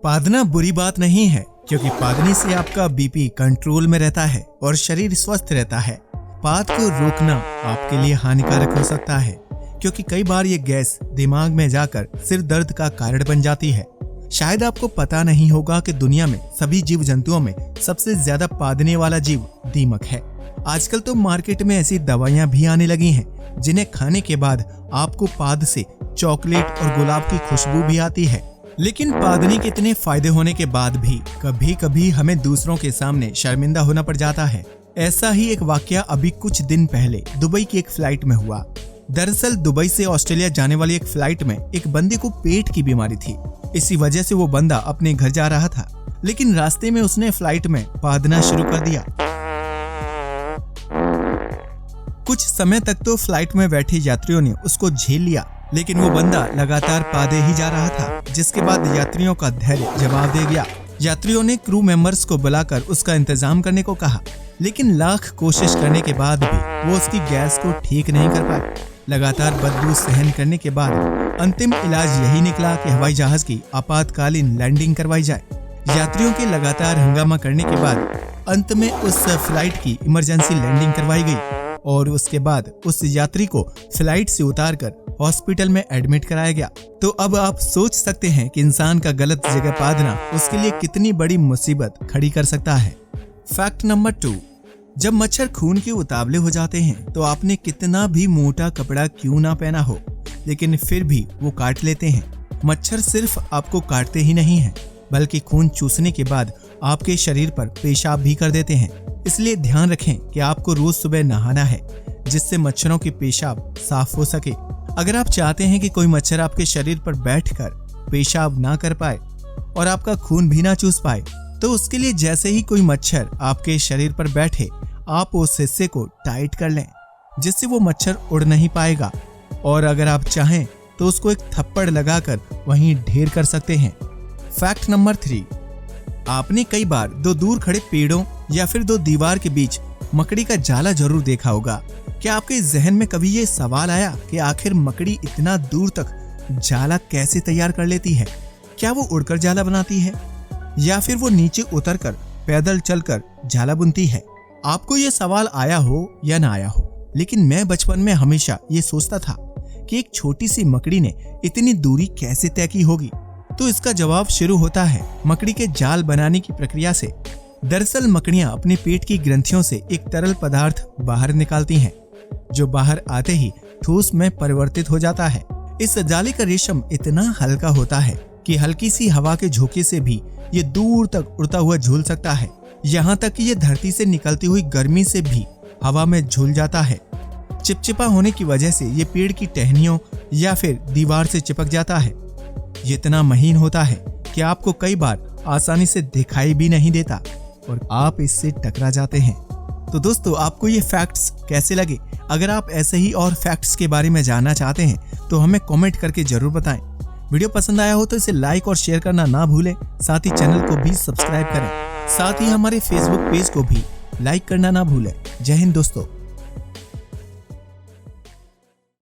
पादना बुरी बात नहीं है, क्योंकि पादने से आपका बीपी कंट्रोल में रहता है और शरीर स्वस्थ रहता है। पाद को रोकना आपके लिए हानिकारक हो सकता है, क्योंकि कई बार ये गैस दिमाग में जाकर सिर दर्द का कारण बन जाती है। शायद आपको पता नहीं होगा कि दुनिया में सभी जीव जंतुओं में सबसे ज्यादा पादने वाला जीव दीमक है। आजकल तो मार्केट में ऐसी दवाइयां भी आने लगी हैं जिन्हें खाने के बाद आपको पाद से चॉकलेट और गुलाब की खुशबू भी आती है। लेकिन पादने के इतने फायदे होने के बाद भी कभी कभी हमें दूसरों के सामने शर्मिंदा होना पड़ जाता है। ऐसा ही एक वाकया अभी कुछ दिन पहले दुबई की एक फ्लाइट में हुआ। दरअसल दुबई से ऑस्ट्रेलिया जाने वाली एक फ्लाइट में एक बंदे को पेट की बीमारी थी। इसी वजह से वो बंदा अपने घर जा रहा था, लेकिन रास्ते में उसने फ्लाइट में पादना शुरू कर दिया। कुछ समय तक तो फ्लाइट में बैठे यात्रियों ने उसको झेल लिया, लेकिन वो बंदा लगातार पादे ही जा रहा था, जिसके बाद यात्रियों का धैर्य जवाब दे गया। यात्रियों ने क्रू मेंबर्स को बुलाकर उसका इंतजाम करने को कहा, लेकिन लाख कोशिश करने के बाद भी वो उसकी गैस को ठीक नहीं कर पाए। लगातार बदबू सहन करने के बाद अंतिम इलाज यही निकला कि हवाई जहाज की आपातकालीन लैंडिंग करवाई जाए। यात्रियों के लगातार हंगामा करने के बाद अंत में उस फ्लाइट की इमरजेंसी लैंडिंग करवाई गई और उसके बाद उस यात्री को फ्लाइट से उतारकर हॉस्पिटल में एडमिट कराया गया। तो अब आप सोच सकते हैं कि इंसान का गलत जगह पादना उसके लिए कितनी बड़ी मुसीबत खड़ी कर सकता है। फैक्ट नंबर 2, जब मच्छर खून के उतावले हो जाते हैं तो आपने कितना भी मोटा कपड़ा क्यों ना पहना हो, लेकिन फिर भी वो काट लेते हैं। मच्छर सिर्फ आपको काटते ही नहीं है, बल्कि खून चूसने के बाद आपके शरीर पर पेशाब भी कर देते हैं। इसलिए ध्यान रखें कि आपको रोज सुबह नहाना है, जिससे मच्छरों की पेशाब साफ हो सके। अगर आप चाहते हैं कि कोई मच्छर आपके शरीर पर बैठकर पेशाब ना कर पाए और आपका खून भी ना चूस पाए, तो उसके लिए जैसे ही कोई मच्छर आपके शरीर पर बैठे, आप उस हिस्से को टाइट कर लें, जिससे वो मच्छर उड़ नहीं पाएगा। और अगर आप चाहें तो उसको एक थप्पड़ लगाकर वहीं ढेर कर सकते हैं। फैक्ट नंबर 3, आपने कई बार दो दूर खड़े पेड़ों या फिर दो दीवार के बीच मकड़ी का जाला जरूर देखा होगा। क्या आपके जहन में कभी ये सवाल आया कि आखिर मकड़ी इतना दूर तक जाला कैसे तैयार कर लेती है? क्या वो उड़कर जाला बनाती है या फिर वो नीचे उतरकर पैदल चलकर जाला बुनती है? आपको ये सवाल आया हो या ना आया हो, लेकिन मैं बचपन में हमेशा ये सोचता था कि एक छोटी सी मकड़ी ने इतनी दूरी कैसे तय की होगी। तो इसका जवाब शुरू होता है मकड़ी के जाल बनाने की प्रक्रिया से। दरअसल मकड़ियां अपने पेट की ग्रंथियों से एक तरल पदार्थ बाहर निकालती हैं, जो बाहर आते ही ठोस में परिवर्तित हो जाता है। इस जाले का रेशम इतना हल्का होता है कि हल्की सी हवा के झोंके से भी ये दूर तक उड़ता हुआ झूल सकता है। यहाँ तक कि ये धरती से निकलती हुई गर्मी से भी हवा में झूल जाता है। चिपचिपा होने की वजह से ये पेड़ की टहनियों या फिर दीवार से चिपक जाता है। ये इतना महीन होता है कि आपको कई बार आसानी से दिखाई भी नहीं देता और आप इससे टकरा जाते हैं। तो दोस्तों, आपको ये फैक्ट्स कैसे लगे? अगर आप ऐसे ही और फैक्ट्स के बारे में जानना चाहते हैं तो हमें कमेंट करके जरूर बताएं। वीडियो पसंद आया हो तो इसे लाइक और शेयर करना ना भूलें। साथ ही चैनल को भी सब्सक्राइब करें। साथ ही हमारे फेसबुक पेज को भी लाइक करना ना भूलें। जय हिंद दोस्तों।